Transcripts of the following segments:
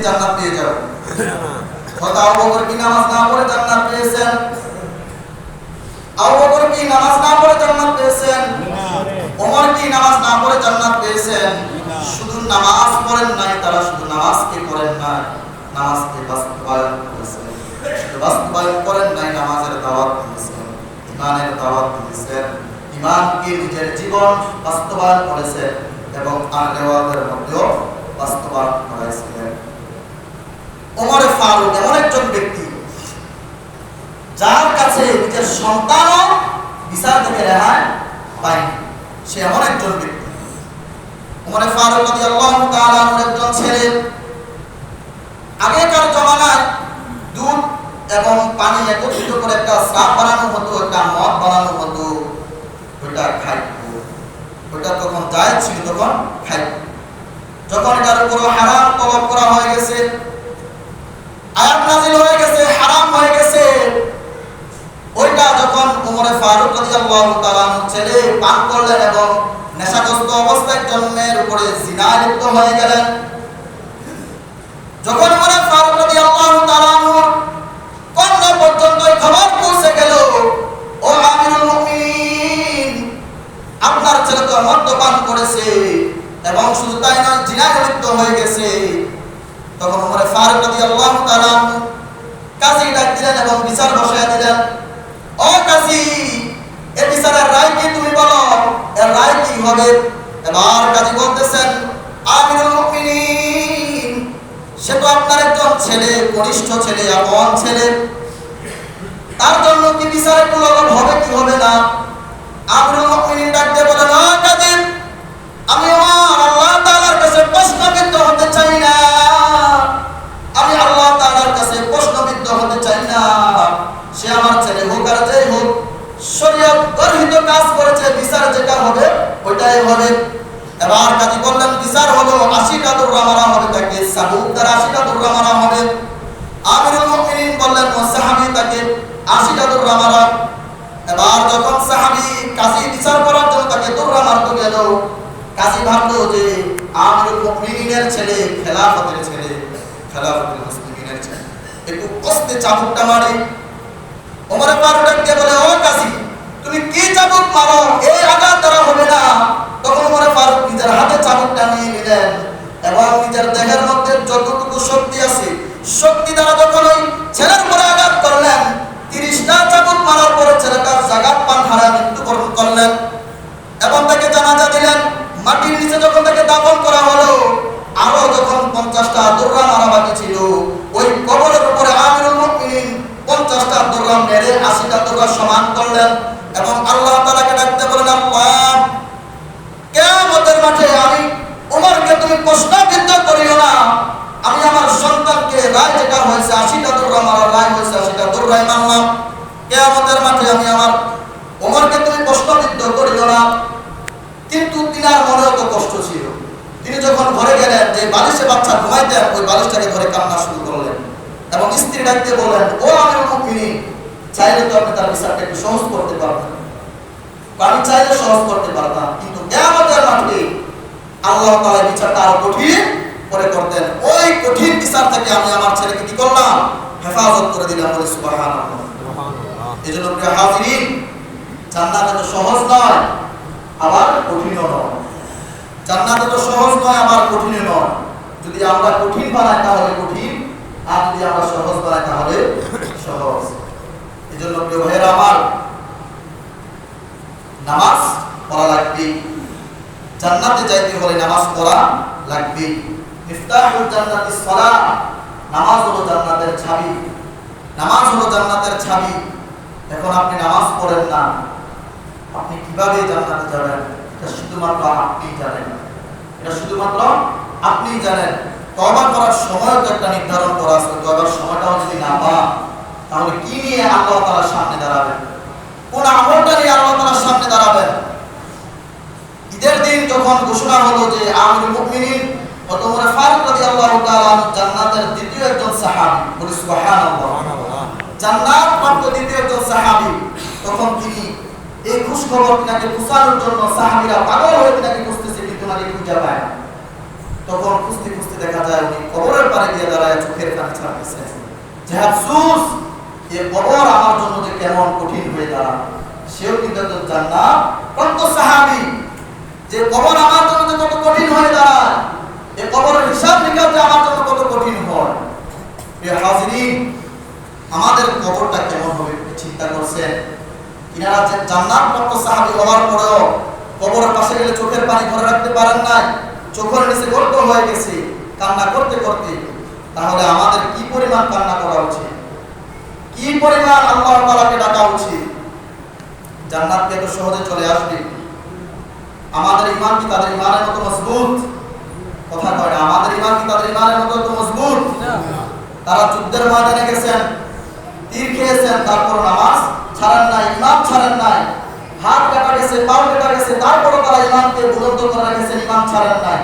জান্নাত পেয়ে যাবে। হয়তো আবু বকর কি নামাজ না পড়ে জান্নাত পেয়েছেন? আবু বকর কি নামাজ না পড়ে জান্নাত পেয়েছেন? ওমর কি নামাজ না পড়ে জান্নাত পেয়েছেন? শুধু নামাজ পড়েন নাই, তারা শুধু নামাজকে পড়েন নাই, নামাজকে বাস্তবায়ন করেছেন। শুধু বাস্তবায়ন করেন নাই, নামাজের দাওয়াত দিয়েছেন, ইমানের দাওয়াত দিয়েছেন, ইমানকে নিজের জীবন বাস্তবায়ন করেছেন এবং আলেওয়াদের মধ্যেও বাস্তবায়ন করেছিলেন। ওমর ফারুক এমন একজন ব্যক্তি যার কাছে নিজের সন্তানও বিচার থেকে রেহাই পায়নি। সে এমন একজন ব্যক্তি। ওমর ফারুক রাদিয়াল্লাহু তাআলা একজন ছেলে। আগেকার জমানায় দুধ এবং পানি একত্রিত করে একটা স্রাব বানানো হতো, একটা মদ বানানো হতো, ওইটা খাইতো। ওইটা তখন জায়েজ ছিল, তখন খাইতো। যখন এটার উপর হারাম তলব করা হয়ে গেছে, আয়াত নাযিল হয়ে গেছে, হারাম হয়ে গেছে, ওইটা যখন ওমর ফারুক রাদিয়াল্লাহু তাআলা ছেলে পান করলেন এবং নেশাগ্রস্ত অবস্থায় জন্মের উপরে জিনা লিপ্ত হয়ে গেলেন, যখন ওমর ফারুক রাদিয়াল্লাহু তাআলা কর্ণ পর্যন্ত খবর পৌঁছে গেল, ও আমিরুল মুমিনিন, আপনার ছেলে তো মদ্যপান করেছে এবং শুধু তাই নয় জিনায় লিপ্ত হয়ে গেছে, তখন ওমর ফারুক রাদিয়াল্লাহু তাআলা কাজী ডাক দিলেন এবং বিচার বসায় দিলেন। ও কাজী, এই বিচারের রায় কি তুমি বলো, এর রায় কি হবে? এবার কাজী বলতেছেন, আমিরুল মুমিনিন, সে তো আপনার একজন ছেলে, কনিষ্ঠ ছেলে, আপন ছেলে, তার জন্য কি বিচার একটু লগব হবে কি হবে না? আমিরুল মুমিনিন ডাক দিয়ে বলেন, ও কাজী, আমি আমার আল্লাহ তাআলার কাছে প্রশ্নবিদ্ধ হতে চাই না, আমি আল্লাহ তাআলার কাছে প্রশ্নবিদ্ধ হতে চাই না। সে আমার ছেলে হোক আর যেই হোক, শরীয়ত গর্হিত কাজ করেছে, বিচার যেটা হবে ওইটাই হবে। এবার কাজী বললেন, বিচার হলো 80টা দৌড়া মারা হবে তাকে, সাবুক দ্বারা 80টা দৌড়া মারা হবে। আমিরুল মুমিনিন বললেন, ও সাহাবী, তাকে 80টা দৌড়া মারা। এবার যখন সাহাবী কাজী বিচার করার জন্য তাকে দৌড়া মারতে গেল, কাজী ভাবলো যে আমিরুল মুমিনিনের ছেলে, খেলাফতের ছেলে, খেলাফতুল মুসলিমিনের ছেলে, একটু কষ্টে চাবুকটা মারে। ওমর ফারুক ডাকতে বলে, ও কাজী, তুমি কি চাবুক মারো, এই আঘাত দ্বারা হবে না। তখন ওমর ফারুক নিজের হাতে চাবুকটা নিয়ে নিলেন এবং নিজের দেহের মধ্যে যতটুকু শক্তি আছে, শক্তি দ্বারা যখন ওই ছেলের উপরে আঘাত করলেন, 30টা চাবুক মারার পরে ছেলেটার জাগাত পান হারায় মৃত্যুবরণ করলেন এবং তাকে জানাজা দিলেন। মাটির নিচে যখন তাকে দাফন করা হলো, আরো যখন 50টা দৌড়া মারা বাকি ছিল, ওই কবরের উপরে আমিরুল মুমিনিন 50টা দৌড়া মেরে 80টা দৌড়া সমান করলেন এবং আল্লাহ তাআলাকে ডাকতে বলেন, আল্লাহ, কিয়ামতের মাঠে আমি ওমরকে তুমি প্রশ্নবিদ্ধ করিও না, আমি আমার সন্তানকে রায় যেটা হয়েছে 80টা দৌড়া মারার রায় হয়েছে, 80টা দৌড়াই মারলাম, কিয়ামতের মাঠে আমি আমার ওমরকে তুমি প্রশ্নবিদ্ধ করিও না। কিন্তু তিনার মনেও তো কষ্ট ছিল। তিনি যখন ঘরে গেলেন, যে বালিশে বাচ্চা ঘুমাইতেন, ওই বালিশটাকে ধরে কান্না শুরু করলেন এবং স্ত্রী ডাকতে বললেন, ও আমিরুল মুমিনিন, চাইলে তো আপনি তার বিচারটা একটু সহজ করতে পারতেন, আমি চাইলে সহজ করতে পারতাম, কিন্তু কিয়ামতের মাঠে আল্লাহ তাআলা বিচারটা আরো কঠিন করে করতেন। ওই কঠিন বিচার থেকে আমি আমার ছেলেকে কি করলাম, হেফাজত করে দিলাম। বলে সুবহানাল্লাহ। এজন্য প্রিয় হাজিরিন, জান্নাত এত সহজ নয়, আবার কঠিনও নয়। জান্নাত এত সহজ নয়, আবার কঠিনও নয়। যদি আমরা কঠিন বানাই তাহলে কঠিন, আর যদি আমরা সহজ বানাই তাহলে সহজ। এজন্য প্রিয় ভাইয়েরা আমার, নামাজ পড়া লাগবে। জান্নাতে যাইতে হলে নামাজ পড়া লাগবে। মিফতাহুল জান্নাতিস সালাহ, নামাজ হলো জান্নাতের চাবি। নামাজ হলো জান্নাতের চাবি। এখন আপনি নামাজ পড়েন না, আপনি কিভাবে জান্নাতে যাবেন? এটা শুধুমাত্র আপনিই জানেন। এটা শুধুমাত্র আপনিই জানেন। তওবা করার সময় তো একটা নির্ধারণ করা আছে। তওবার সময়টা যদি না পান, তাহলে কি নিয়ে আল্লাহ তাআলার সামনে দাঁড়াবেন? কোন আমলটা নিয়ে আল্লাহ তাআলার সামনে দাঁড়াবেন? ঈদের দিন যখন ঘোষণা হলো যে আমিরুল মুমিনিন ওমর ফারুক রাদিয়াল্লাহু তাআলা জান্নাতের দ্বিতীয় একজন সাহাবী, বলি সুবহানাল্লাহ, জান্নাত প্রাপ্ত দ্বিতীয় একজন সাহাবী, তখন তিনি এই খুশখবর তিনাকে পৌঁছানোর জন্য সাহাবীরা পাগল হয়ে তিনাকে খুঁজতেছে, কিন্তু নাকি খুঁজে পায় না। তখন খুঁজতে খুঁজতে দেখা যায় উনি কবরের পাড়ে গিয়ে দাঁড়ায় যে আফসোস যে কবর আমার জন্য যে কেমন কঠিন হয়ে দাঁড়ায়। সেও কিন্তু একজন জান্নাত প্রাপ্ত সাহাবী, যে কবর আমার জন্য যে কত কঠিন হয়ে দাঁড়ায়, এই কবরের হিসাব নিকাশ যে আমার জন্য কত কঠিন হয়। প্রিয় হাজিরিন, আমাদের কবরটা কেমন হবে চিন্তা করছেন? ইনারা যে জান্নাত প্রাপ্ত সাহাবী হওয়ার পরেও কবরের পাশে গেলে চোখের পানি ধরে রাখতে পারেন নাই, চোখের নিচে গর্ত হয়ে গেছে কান্না করতে করতে। তাহলে আমাদের কি পরিমাণ কান্না করা উচিত, কি পরিমাণ আল্লাহ তাআলাকে ডাকা উচিত? জান্নাত কে তো সহজে চলে আসবে। আমাদের ঈমান কি তাদের ঈমানের মতো মজবুত? কথা কয় না, আমাদের ঈমান কি তাদের ঈমানের মতো মজবুত? তারা যুদ্ধের ময়দানে গেছেন, তীর খেয়েছেন, তারপর নামাজ ছাড়েন নাই, ঈমান ছাড়েন নাই, হাত কাটা গেছে, পাও কাটা গেছে, তারপরও তারা ঈমানকে বুলন্দ করে রেখেছেন, ঈমান ছাড়েন নাই।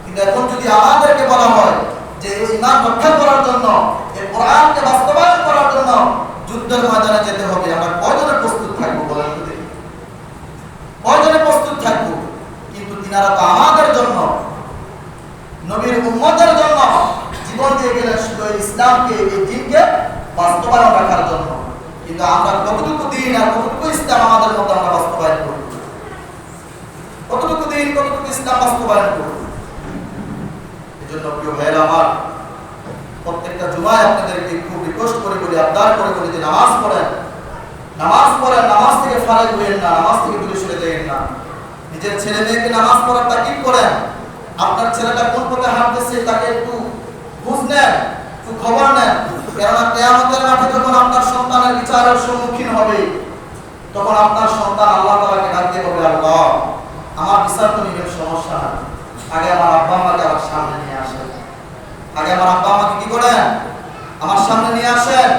কিন্তু এখন যদি আমাদেরকে বলা হয় যে এই ঈমান রক্ষা করার জন্য, এই কোরআনকে বাস্তবায়ন করার জন্য যুদ্ধের ময়দানে যেতে হবে, আমরা কয়জনে প্রস্তুত থাকবো বলেন তো দেখি? কয়জনে প্রস্তুত থাকবো? কিন্তু তিনারা তো আমাদের জন্য, নবীর উম্মতের জন্য জীবন দিয়ে গেলেন শুধু ইসলামকে, এই দ্বীনকে বাস্তবায়ন রাখার জন্য। কিন্তু আমরা কতটুকু দিন আর কতটুকু ইসলাম আমাদের মধ্যে আমরা বাস্তবায়ন করব? কতটুকু দিন কতটুকু ইসলাম বাস্তবায়ন করব? এজন্য প্রিয় ভাইয়েরা আমার, প্রত্যেকটা জুমায় আপনাদেরকে খুব রিকোয়েস্ট করে বলি, আবদার করে বলি যে নামাজ পড়েন, নামাজ পড়েন, নামাজ থেকে ফারেক হইয়েন না, নামাজ থেকে দূরে সরে যাবেন না। নিজের ছেলে মেয়েকে নামাজ পড়ার তাকিদ করেন। আপনার ছেলেটা কোন পথে হাঁটতেছে তাকে একটু বুঝ নেন, একটু খবর নেন। কেননা কিয়ামতের মাঠে যখন আপনার সন্তানের বিচারের সম্মুখীন হবে, তখন আপনার সন্তান আল্লাহ তাআলাকে ডাকতে হবে, আল্লাহ আমার বিচার তো নিবেন, সমস্যা না, আগে আমার আব্বা আম্মাকে আমার সামনে নিয়ে আসেন। আগে আমার আব্বা আম্মাকে কি করেন? আমার সামনে নিয়ে আসেন।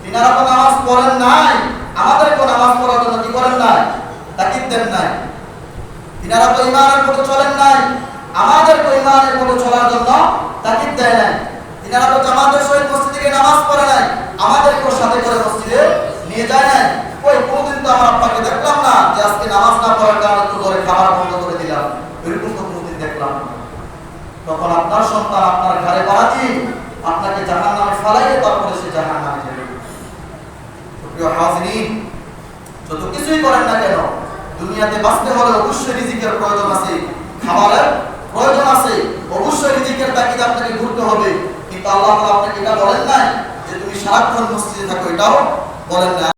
তিনারা তো নামাজ পড়েন নাই, আমাদেরকে নামাজ পড়ার জন্য কি করেন নাই? তাকিদ দেন নাই। তিনারা তো ঈমানের পথে চলেন নাই, আমাদেরকে ঈমানের পথে চলার জন্য তাকিদ দেয় নাই। তিনারা তো জামাতের সহিত মসজিদে গিয়ে নামাজ পড়ে নাই, আমাদেরকে সাথে করে মসজিদে নিয়ে যায় নাই। ওই কোনদিন তো আমার আব্বাকে দেখলাম না যে আজকে নামাজ না পড়ার কারণে তো ঘরে খাবার বন্ধ করে দিলাম, এরকম তো কোনদিন দেখলাম না। তখন আপনার সন্তান আপনার ঘরে বাড়াতি আপনাকে জাহান্নামে ফেলাইয়ে তারপরে সে জাহান্নামে যাবে। প্রিয় হাজিরিন, যত কিছুই করেন না কেন, দুনিয়াতে বাঁচতে হলে অবশ্যই রিজিকের প্রয়োজন আছে, খাবারের প্রয়োজন আছে, অবশ্যই রিজিকের তাগিদে আপনাকে ঘুরতে হবে। কিন্তু আল্লাহ তাআলা আপনাকে এটা বলেন নাই যে তুমি সারাক্ষণ মসজিদে থাকো, এটাও বলেন না।